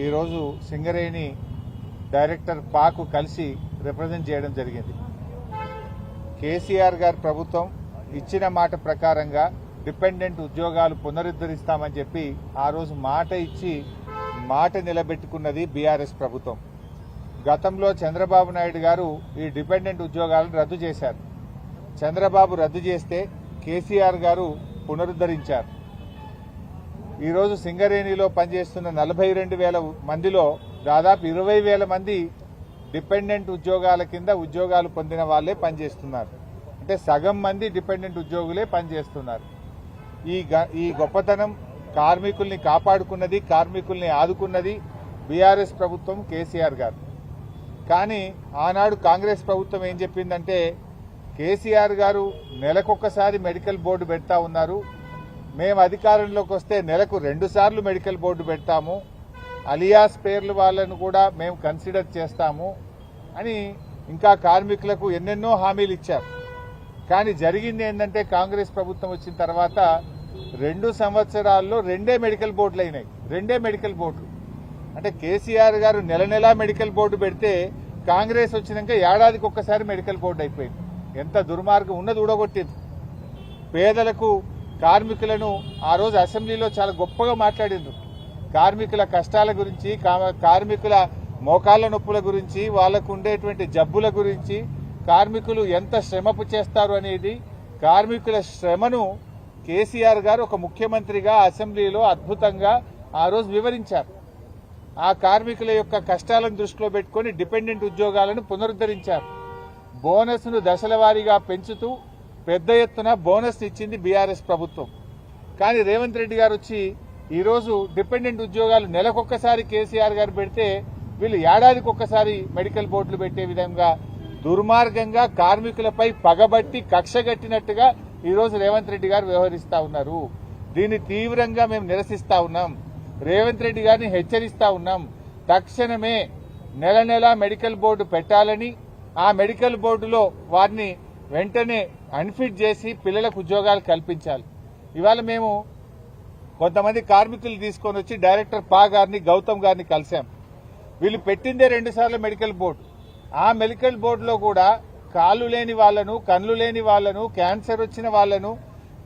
ఈరోజు సింగరేణి డైరెక్టర్ పాకు కలిసి రిప్రజెంట్ చేయడం జరిగింది. కేసీఆర్ గారి ప్రభుత్వం ఇచ్చిన మాట ప్రకారంగా డిపెండెంట్ ఉద్యోగాలు పునరుద్ధరిస్తామని చెప్పి ఆ రోజు మాట ఇచ్చి మాట నిలబెట్టుకున్నది బీఆర్ఎస్ ప్రభుత్వం. గతంలో చంద్రబాబు నాయుడు గారు ఈ డిపెండెంట్ ఉద్యోగాలను రద్దు చేశారు. చంద్రబాబు రద్దు చేస్తే కేసీఆర్ గారు పునరుద్ధరించారు. ఈరోజు సింగరేణిలో పనిచేస్తున్న 42,000 మందిలో దాదాపు 20,000 మంది డిపెండెంట్ ఉద్యోగాల కింద ఉద్యోగాలు పొందిన వాళ్లే పనిచేస్తున్నారు. అంటే సగం మంది డిపెండెంట్ ఉద్యోగులే పనిచేస్తున్నారు. ఈ గొప్పతనం కార్మికుల్ని కాపాడుకున్నది, కార్మికుల్ని ఆదుకున్నది బీఆర్ఎస్ ప్రభుత్వం, కేసీఆర్ గారు. కానీ ఆనాడు కాంగ్రెస్ ప్రభుత్వం ఏం చెప్పిందంటే కేసీఆర్ గారు నెలకొకసారి మెడికల్ బోర్డు పెడతా ఉన్నారు, మేము అధికారంలోకి వస్తే నెలకు 2 సార్లు మెడికల్ బోర్డు పెడతాము, అలియాస్ పేర్లు వాళ్ళను కూడా మేము కన్సిడర్ చేస్తాము అని ఇంకా కార్మికులకు ఎన్నెన్నో హామీలు ఇచ్చారు. కానీ జరిగింది ఏంటంటే కాంగ్రెస్ ప్రభుత్వం వచ్చిన తర్వాత 2 సంవత్సరాల్లో 2 మెడికల్ బోర్డులు అయినాయి. 2 మెడికల్ బోర్డులు. అంటే కేసీఆర్ గారు నెల మెడికల్ బోర్డు పెడితే కాంగ్రెస్ వచ్చినాక ఏడాదికి ఒక్కసారి మెడికల్ బోర్డు అయిపోయింది. ఎంత దుర్మార్గం ఉన్నది ఊడగొట్టింది. పేదలకు కార్మికులను ఆ రోజు అసెంబ్లీలో చాలా గొప్పగా మాట్లాడిండ్రు. కార్మికుల కష్టాల గురించి, కార్మికుల మోకాళ్ల నొప్పుల గురించి, వాళ్లకు ఉండేటువంటి జబ్బుల గురించి, కార్మికులు ఎంత శ్రమపు చేస్తారు అనేది, కార్మికుల శ్రమను కేసీఆర్ గారు ఒక ముఖ్యమంత్రిగా అసెంబ్లీలో అద్భుతంగా ఆ రోజు వివరించారు. ఆ కార్మికుల యొక్క కష్టాలను దృష్టిలో పెట్టుకుని డిపెండెంట్ ఉద్యోగాలను పునరుద్ధరించారు. బోనస్ను దశల వారీగా పెంచుతూ పెద్ద ఎత్తున బోనస్ ఇచ్చింది బీఆర్ఎస్ ప్రభుత్వం. కానీ రేవంత్ రెడ్డి గారు వచ్చి ఈరోజు డిపెండెంట్ ఉద్యోగాలు నెలకొక్కసారి కేసీఆర్ గారు పెడితే వీళ్ళు ఏడాదికి ఒక్కసారి మెడికల్ బోర్డులు పెట్టే విధంగా దుర్మార్గంగా కార్మికులపై పగబట్టి కక్షగట్టినట్టుగా ఈరోజు రేవంత్ రెడ్డి గారు వ్యవహరిస్తా ఉన్నారు. దీన్ని తీవ్రంగా మేము నిరసిస్తా ఉన్నాం. రేవంత్ రెడ్డి గారిని హెచ్చరిస్తా ఉన్నాం. తక్షణమే నెల మెడికల్ బోర్డు పెట్టాలని, ఆ మెడికల్ బోర్డులో వారిని వెంటనే అన్ఫిట్ చేసి పిల్లలకు ఉద్యోగాలు కల్పించాలి. ఇవాళ మేము కొంతమంది కార్మికులు తీసుకొని వచ్చి డైరెక్టర్ పా గారిని, గౌతమ్ గారిని కలిశాం. వీళ్ళు పెట్టిందే 2 సార్లు మెడికల్ బోర్డు. ఆ మెడికల్ బోర్డులో కూడా కాళ్ళు లేని వాళ్లను, కళ్ళు లేని వాళ్లను, క్యాన్సర్ వచ్చిన వాళ్లను,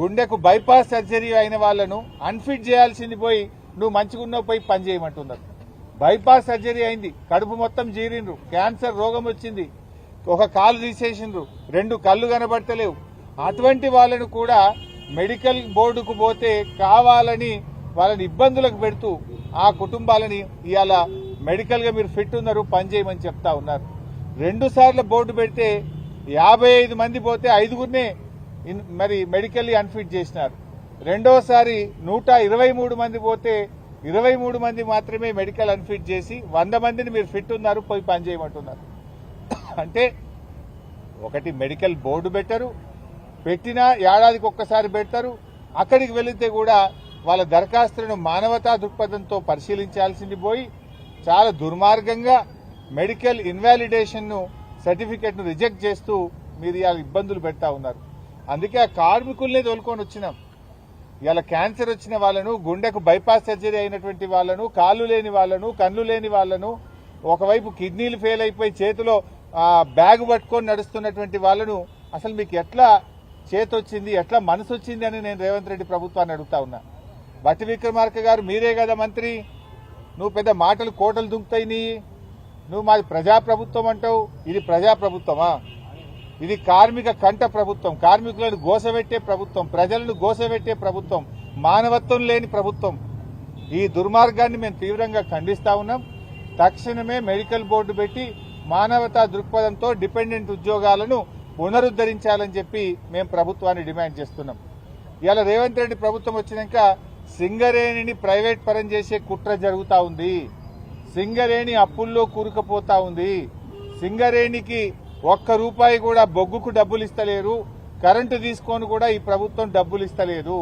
గుండెకు బైపాస్ సర్జరీ అయిన వాళ్లను అన్ఫిట్ చేయాల్సింది పోయి నువ్వు మంచిగున్నావు పోయి పని చేయమంటున్నారు. బైపాస్ సర్జరీ అయింది, కడుపు మొత్తం జీరిండ్రు, క్యాన్సర్ రోగం వచ్చింది, ఒక కాలు తీసేసిండ్రు, 2 కళ్ళు కనబడతలేవు. అటువంటి వాళ్లను కూడా మెడికల్ బోర్డుకు పోతే కావాలని వాళ్ళని ఇబ్బందులకు పెడుతూ ఆ కుటుంబాలని ఇవాళ మెడికల్ గా మీరు ఫిట్ ఉన్నారు పని చేయమని చెప్తా ఉన్నారు. 2 సార్లు బోర్డు పెడితే 55 మంది పోతే 5గురినే మరి మెడికల్లీ అన్ఫిట్ చేసినారు. రెండోసారి 123 మంది పోతే 23 మంది మాత్రమే మెడికల్ అన్ఫిట్ చేసి 100 మందిని మీరు ఫిట్ ఉన్నారు పోయి పని చేయమంటున్నారు. అంటే ఒకటి మెడికల్ బోర్డు పెట్టరు, పెట్టినా ఏడాదికి ఒక్కసారి పెడతారు. అక్కడికి వెళితే కూడా వాళ్ళ దరఖాస్తులను మానవతా దృక్పథంతో పరిశీలించాల్సింది పోయి చాలా దుర్మార్గంగా మెడికల్ ఇన్వాలిడేషన్ సర్టిఫికెట్ ను రిజెక్ట్ చేస్తూ మీరు ఇవాళ ఇబ్బందులు పెడతా ఉన్నారు. అందుకే ఆ కార్మికుల్నే తోలుకొని వచ్చినాం. ఇవాళ క్యాన్సర్ వచ్చిన వాళ్లను, గుండెకు బైపాస్ సర్జరీ అయినటువంటి వాళ్లను, కాళ్ళు లేని వాళ్లను, కళ్ళు లేని వాళ్లను, ఒకవైపు కిడ్నీలు ఫెయిల్ అయిపోయి చేతిలో బ్యాగ్ పట్టుకొని నడుస్తున్నటువంటి వాళ్లను అసలు మీకు ఎట్లా చేతొచ్చింది, ఎట్లా మనసు వచ్చింది అని నేను రేవంత్ రెడ్డి ప్రభుత్వాన్ని అడుగుతా ఉన్నా. బట్టి విక్రమార్క గారు మీరే కదా మంత్రి, నువ్వు పెద్ద మాటలు కోటలు దుంకుతాయి నీ, నువ్వు మాది ప్రజాప్రభుత్వం అంటావు. ఇది ప్రజాప్రభుత్వమా? ఇది కార్మిక కంట ప్రభుత్వం, కార్మికులను గోసబెట్టే ప్రభుత్వం, ప్రజలను గోసబెట్టే ప్రభుత్వం, మానవత్వం లేని ప్రభుత్వం. ఈ దుర్మార్గాన్ని మేము తీవ్రంగా ఖండిస్తా ఉన్నాం. తక్షణమే మెడికల్ బోర్డు పెట్టి మానవతా దృక్పథంతో డిపెండెంట్ ఉద్యోగాలను పునరుద్ధరించాలని చెప్పి మేము ప్రభుత్వాన్ని డిమాండ్ చేస్తున్నాం. ఇవాళ రేవంత్ రెడ్డి ప్రభుత్వం వచ్చినాక సింగరేణిని ప్రైవేట్ పరం చేసే కుట్ర జరుగుతా ఉంది. సింగరేణి అప్పుల్లో కూరుకుపోతా ఉంది. సింగరేణికి ₹1 కూడా బొగ్గుకు డబ్బులు ఇస్తలేరు. కరెంటు తీసుకొని కూడా ఈ ప్రభుత్వం డబ్బులు ఇస్తలేదు.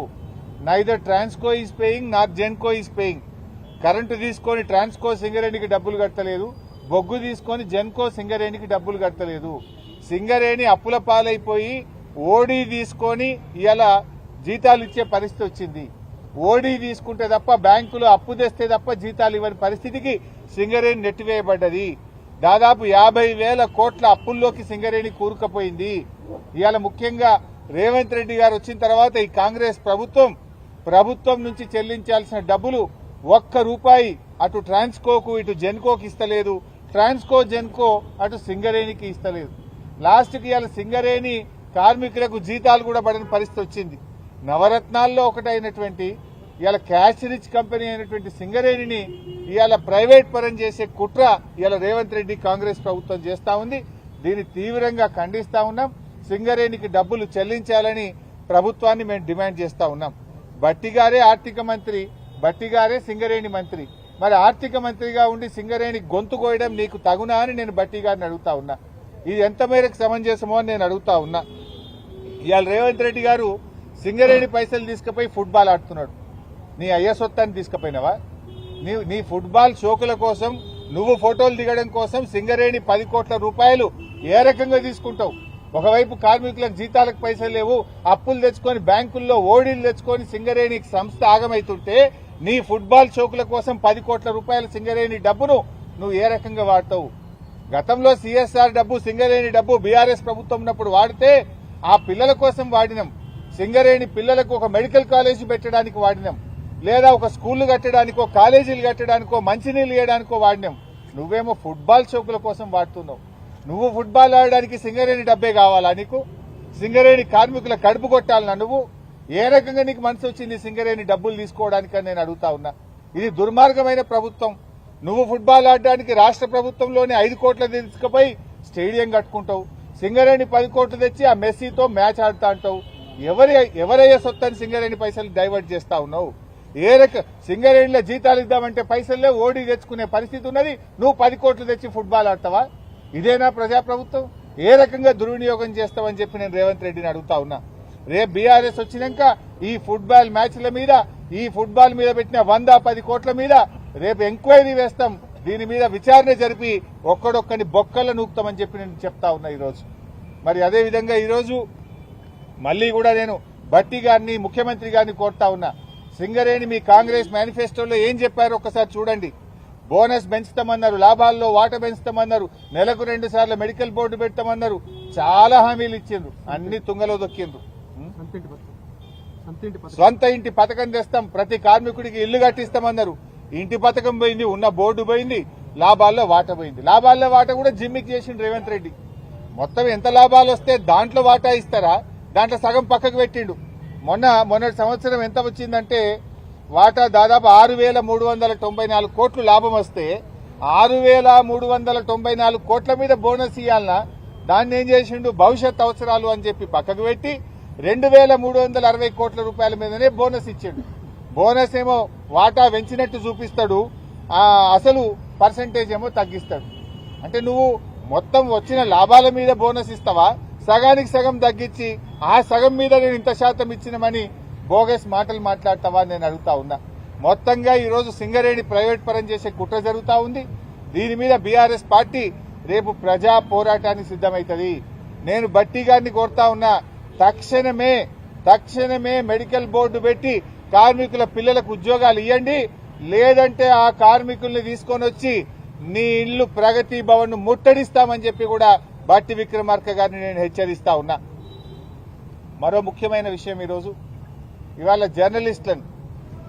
Neither Transco is paying not Genco is paying. Current తీసుకొని ట్రాన్స్కో సింగరేణికి డబ్బులు కట్టలేదు, బొగ్గు తీసుకొని జెన్కో సింగరేణికి డబ్బులు కట్టలేదు. సింగరేణి అప్పుల పాలైపోయి ఓడీ తీసుకొని ఇలా జీతాలు ఇచ్చే పరిస్థితి వచ్చింది. ఓడీ తీసుకుంటే తప్ప బ్యాంకులు అప్పు తెస్తే తప్ప జీతాలు ఇవ్వని పరిస్థితికి సింగరేణి నెట్టివేయబడ్డది. దాదాపు 50,000 కోట్ల అప్పుల్లోకి సింగరేణి కూరుకుపోయింది. ఇవాళ ముఖ్యంగా రేవంత్ రెడ్డి గారు వచ్చిన తర్వాత ఈ కాంగ్రెస్ ప్రభుత్వం నుంచి చెల్లించాల్సిన డబ్బులు ఒక్క రూపాయి అటు ట్రాన్స్కోకు ఇటు జెన్కోకి ఇస్తలేదు, ట్రాన్స్కో జెన్కో అటు సింగరేణికి ఇస్తలేదు. లాస్ట్కి ఇవాళ సింగరేణి కార్మికులకు జీతాలు కూడా పడని పరిస్థితి వచ్చింది. నవరత్నాల్లో ఒకటైనటువంటి ఇవాళ క్యాష్ రిచ్ కంపెనీ అయినటువంటి సింగరేణిని ఇవాళ ప్రైవేట్ పరం చేసే కుట్ర ఇవాళ రేవంత్ రెడ్డి కాంగ్రెస్ ప్రభుత్వం చేస్తా ఉంది. దీన్ని తీవ్రంగా ఖండిస్తా ఉన్నాం. సింగరేణికి డబ్బులు చెల్లించాలని ప్రభుత్వాన్ని మేము డిమాండ్ చేస్తా ఉన్నాం. బట్టిగారే ఆర్థిక మంత్రి, బట్టిగారే సింగరేణి మంత్రి. మరి ఆర్థిక మంత్రిగా ఉండి సింగరేణి గొంతు కోయడం నీకు తగునా అని నేను బట్టిగారిని అడుగుతా ఉన్నా. ఇది ఎంత మేరకు సమంజసమో అని నేను అడుగుతా ఉన్నా. ఇవాళ రేవంత్ రెడ్డి గారు సింగరేణి పైసలు తీసుకుపోయి ఫుట్బాల్ ఆడుతున్నాడు. నీ అయ్య సొత్తాన్ని తీసుకుపోయినావా? నీ ఫుట్బాల్ షోకుల కోసం నువ్వు ఫోటోలు దిగడం కోసం సింగరేణి 10 కోట్ల రూపాయలు ఏ రకంగా తీసుకుంటావు? ఒకవైపు కార్మికులకు జీతాలకు పైసలు లేవు, అప్పులు తెచ్చుకొని బ్యాంకుల్లో ఓడీలు తెచ్చుకొని సింగరేణి సంస్థ ఆగమైతుంటే నీ ఫుట్బాల్ షోకుల కోసం 10 కోట్ల రూపాయల సింగరేణి డబ్బును నువ్వు ఏ రకంగా వాడతావు? గతంలో సిఎస్ఆర్ డబ్బు, సింగరేణి డబ్బు బీఆర్ఎస్ ప్రభుత్వం ఉన్నప్పుడు వాడితే ఆ పిల్లల కోసం వాడినాం. సింగరేణి పిల్లలకు ఒక మెడికల్ కాలేజీ పెట్టడానికి వాడినాం, లేదా ఒక స్కూళ్లు కట్టడానికో కాలేజీలు కట్టడానికో మంచినీళ్లు ఇవ్వడానికో వాడినాం. నువ్వేమో ఫుట్బాల్ షోకుల కోసం వాడుతున్నావు. నువ్వు ఫుట్బాల్ ఆడడానికి సింగరేణి డబ్బే కావాలా నీకు? సింగరేణి కార్మికుల కడుపు కొట్టాలన్నా నువ్వు? ఏ రకంగా నీకు మనసు వచ్చింది సింగరేణి డబ్బులు తీసుకోవడానికని నేను అడుగుతా ఉన్నా. ఇది దుర్మార్గమైన ప్రభుత్వం. నువ్వు ఫుట్బాల్ ఆడడానికి రాష్ట్ర ప్రభుత్వంలోనే 5 కోట్ల తీసుకుపోయి స్టేడియం కట్టుకుంటావు. సింగరేణి 10 కోట్లు తెచ్చి ఆ మెస్సీతో మ్యాచ్ ఆడుతా అంటావు. ఎవరయ్యే సొత్తని సింగరేణి పైసలు డైవర్ట్ చేస్తా ఉన్నావు? ఏ సింగరేణిలో జీతాలు ఇద్దామంటే పైసల్లే ఓడి తెచ్చుకునే పరిస్థితి ఉన్నది. నువ్వు 10 కోట్లు తెచ్చి ఫుట్బాల్ ఆడతావా? ఇదేనా ప్రజాప్రభుత్వం? ఏ రకంగా దుర్వినియోగం చేస్తావని చెప్పి నేను రేవంత్ రెడ్డిని అడుగుతా ఉన్నా. రేపు బీఆర్ఎస్ వచ్చినాక ఈ ఫుట్బాల్ మ్యాచ్ల మీద, ఈ ఫుట్బాల్ మీద పెట్టిన 110 కోట్ల మీద రేపు ఎంక్వైరీ వేస్తాం. దీని మీద విచారణ జరిపి ఒక్కడొక్కని బొక్కల నూపుతామని చెప్పి నేను చెప్తా ఉన్నా ఈరోజు. మరి అదేవిధంగా ఈరోజు మళ్లీ కూడా నేను భట్టి గారిని, ముఖ్యమంత్రి గారిని కోరుతా ఉన్నా. సింగరేణి మీ కాంగ్రెస్ మేనిఫెస్టోలో ఏం చెప్పారో ఒక్కసారి చూడండి. బోనస్ పెంచుతామన్నారు, లాభాల్లో వాట పెంచుతామన్నారు, నెలకు 2 సార్లు మెడికల్ బోర్డు పెడతామన్నారు. చాలా హామీలు ఇచ్చిండ్రు, అన్ని తుంగలో దొక్కిండ్రు. సొంత ఇంటి పథకం తెస్తాం, ప్రతి కార్మికుడికి ఇల్లు కట్టిస్తామన్నారు. ఇంటి పథకం పోయింది, ఉన్న బోర్డు పోయింది, లాభాల్లో వాట పోయింది. లాభాల్లో వాట కూడా జిమ్మిక్ చేసిండు రేవంత్ రెడ్డి. మొత్తం ఎంత లాభాలు వస్తే దాంట్లో వాటా ఇస్తారా? దాంట్లో సగం పక్కకు పెట్టిండు. మొన్నటి సంవత్సరం ఎంత వచ్చిందంటే వాటా దాదాపు 6,394 కోట్లు లాభం వస్తే 6,394 కోట్ల మీద బోనస్ ఇవ్వాలన్నా దాన్ని ఏం చేసిండు? భవిష్యత్ అవసరాలు అని చెప్పి పక్కకు పెట్టి 2,360 కోట్ల రూపాయల మీదనే బోనస్ ఇచ్చిండు. బోనస్ ఏమో వాటా పెంచినట్టు చూపిస్తాడు, అసలు పర్సంటేజ్ ఏమో తగ్గిస్తాడు. అంటే నువ్వు మొత్తం వచ్చిన లాభాల మీద బోనస్ ఇస్తావా? సగానికి సగం తగ్గించి ఆ సగం మీద నేను ఇంత శాతం ఇచ్చినమని బోగస్ మాటలు మాట్లాడతావా నేను అడుగుతా ఉన్నా. మొత్తంగా ఈరోజు సింగరేణి ప్రైవేట్ పరం చేసే కుట్ర జరుగుతా ఉంది. దీని మీద బీఆర్ఎస్ పార్టీ రేపు ప్రజా పోరాటానికి సిద్దమవుతుంది. నేను భట్టి గారిని కోరుతా ఉన్నా, తక్షణమే మెడికల్ బోర్డు పెట్టి కార్మికుల పిల్లలకు ఉద్యోగాలు ఇవ్వండి. లేదంటే ఆ కార్మికుల్ని తీసుకొని వచ్చి నీ ఇల్లు ప్రగతి భవన్ ను ముట్టడిస్తామని చెప్పి కూడా భట్టి విక్రమార్క గారిని నేను హెచ్చరిస్తా ఉన్నా. మరో ముఖ్యమైన విషయం, ఇవాళ జర్నలిస్టులను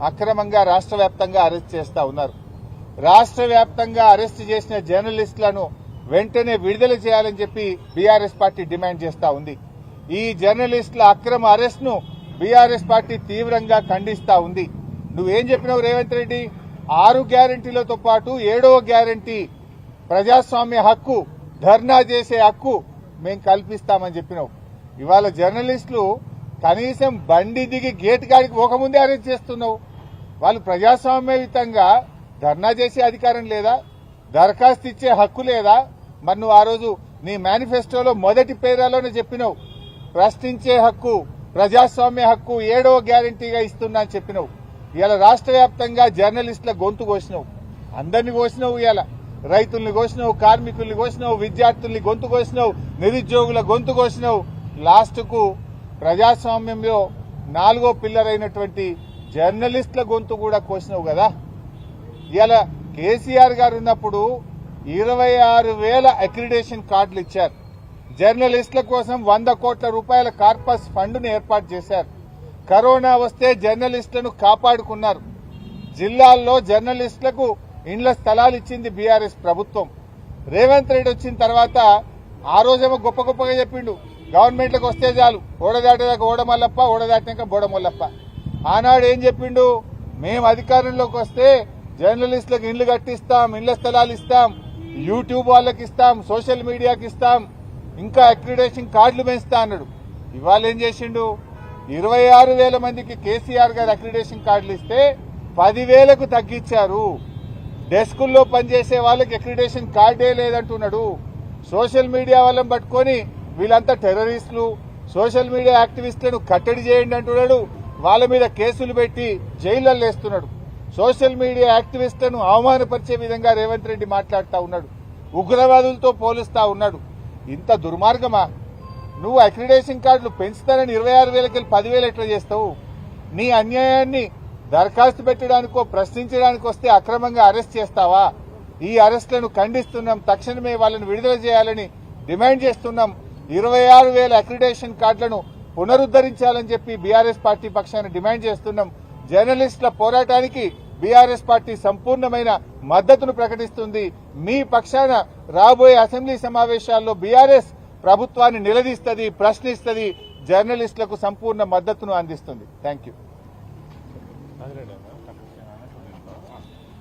అక్రమంగా రాష్ట్ర వ్యాప్తంగా అరెస్ట్ చేస్తా ఉన్నారు. రాష్ట్ర వ్యాప్తంగా అరెస్ట్ చేసిన జర్నలిస్టులను వెంటనే విడుదల చేయాలని చెప్పి బీఆర్ఎస్ పార్టీ డిమాండ్ చేస్తా ఉంది. ఈ జర్నలిస్టుల అక్రమ అరెస్ట్ ను బీఆర్ఎస్ పార్టీ తీవ్రంగా ఖండిస్తా ఉంది. నువ్వేం చెప్పినావు రేవంత్ రెడ్డి? 6 గ్యారంటీలతో పాటు 7వ గ్యారంటీ ప్రజాస్వామ్య హక్కు, ధర్నా చేసే హక్కు మేం కల్పిస్తామని చెప్పినావు. ఇవాళ జర్నలిస్టులు కనీసం బండి దిగి గేట్ కాడికి పోకముందే అరెస్ట్ చేస్తున్నావు. వాళ్ళు ప్రజాస్వామ్యయుతంగా ధర్నా చేసే అధికారం లేదా? దరఖాస్తు ఇచ్చే హక్కు లేదా? మరి నువ్వు ఆ రోజు నీ మేనిఫెస్టోలో మొదటి పేరాలోనే చెప్పినావు, ప్రశ్నించే హక్కు, ప్రజాస్వామ్య హక్కు 7వ గ్యారంటీగా ఇస్తున్నా అని చెప్పినావు. ఇవాళ రాష్ట్ర వ్యాప్తంగా జర్నలిస్టుల గొంతు కోసినావు, అందరినీ కోసినావు. ఇవాళ రైతుల్ని కోసినావు, కార్మికుల్ని కోసినావు, విద్యార్థుల్ని గొంతు కోసినావు, నిరుద్యోగుల గొంతు కోసినావు. లాస్ట్ కు ప్రజాస్వామ్యంలో 4వ పిల్లర్ అయినటువంటి జర్నలిస్టుల గొంతు కూడా కోసినావు కదా. ఇలా కేసీఆర్ గారు ఉన్నప్పుడు 26,000 అక్రిడేషన్ కార్డులు ఇచ్చారు. జర్నలిస్టుల కోసం 100 కోట్ల రూపాయల కార్పస్ ఫండ్ను ఏర్పాటు చేశారు. కరోనా వస్తే జర్నలిస్టులను కాపాడుకున్నారు. జిల్లాల్లో జర్నలిస్టులకు ఇండ్ల స్థలాలు ఇచ్చింది బీఆర్ఎస్ ప్రభుత్వం. రేవంత్ రెడ్డి వచ్చిన తర్వాత ఆ రోజేమో గొప్ప గొప్పగా చెప్పిండు, గవర్నమెంట్లకు వస్తే చాలు, ఓడదాటేదాకా ఓడమల్లప్ప, ఓడదాటినాక బోడమల్లప్ప. ఆనాడు ఏం చెప్పిండు, మేము అధికారంలోకి వస్తే జర్నలిస్టులకు ఇండ్లు కట్టిస్తాం, ఇండ్ల స్థలాలు ఇస్తాం, యూట్యూబ్ వాళ్ళకి ఇస్తాం, సోషల్ మీడియాకి ఇస్తాం, ఇంకా అక్రిడేషన్ కార్డులు పెంచుతా అన్నాడు. ఇవాళ ఏం చేసిండు, 26,000 మందికి కేసీఆర్ గారు అక్రిడేషన్ కార్డులు ఇస్తే 10,000కు తగ్గించారు. డెస్కుల్లో పనిచేసే వాళ్ళకి అక్రిడేషన్ కార్డే లేదంటున్నాడు. సోషల్ మీడియా వాళ్ళని పట్టుకొని వీళ్ళంతా టెర్రరిస్టులు, సోషల్ మీడియా యాక్టివిస్టులను కట్టడి చేయండి అంటున్నాడు. వాళ్ళ మీద కేసులు పెట్టి జైళ్లలో వేస్తున్నాడు. సోషల్ మీడియా యాక్టివిస్టులను అవమానపరిచే విధంగా రేవంత్ రెడ్డి మాట్లాడుతూ ఉన్నాడు. ఉగ్రవాదులతో పోలుస్తా ఉన్నాడు. ఇంత దుర్మార్గమా? నువ్వు అక్రిడేషన్ కార్డులు పెంచుతానని 26,000కి 10,000 ఎట్లా చేస్తావు? నీ అన్యాయాన్ని దరఖాస్తు పెట్టడానికో ప్రశ్నించడానికి వస్తే అక్రమంగా అరెస్ట్ చేస్తావా? ఈ అరెస్టులను ఖండిస్తున్నాం. తక్షణమే వాళ్ళని విడుదల చేయాలని డిమాండ్ చేస్తున్నాం. 26,000 అక్రిడేషన్ కార్డులను పునరుద్దరించాలని చెప్పి బీఆర్ఎస్ పార్టీ పక్షాన డిమాండ్ చేస్తున్నాం. జర్నలిస్టుల పోరాటానికి బీఆర్ఎస్ పార్టీ సంపూర్ణమైన మద్దతును ప్రకటిస్తుంది. మీ పక్షాన రాబోయే అసెంబ్లీ సమావేశాల్లో బీఆర్ఎస్ ప్రభుత్వాన్ని నిలదీస్తుంది, ప్రశ్నిస్తుంది, జర్నలిస్టులకు సంపూర్ణ మద్దతును అందిస్తుంది. Thank you.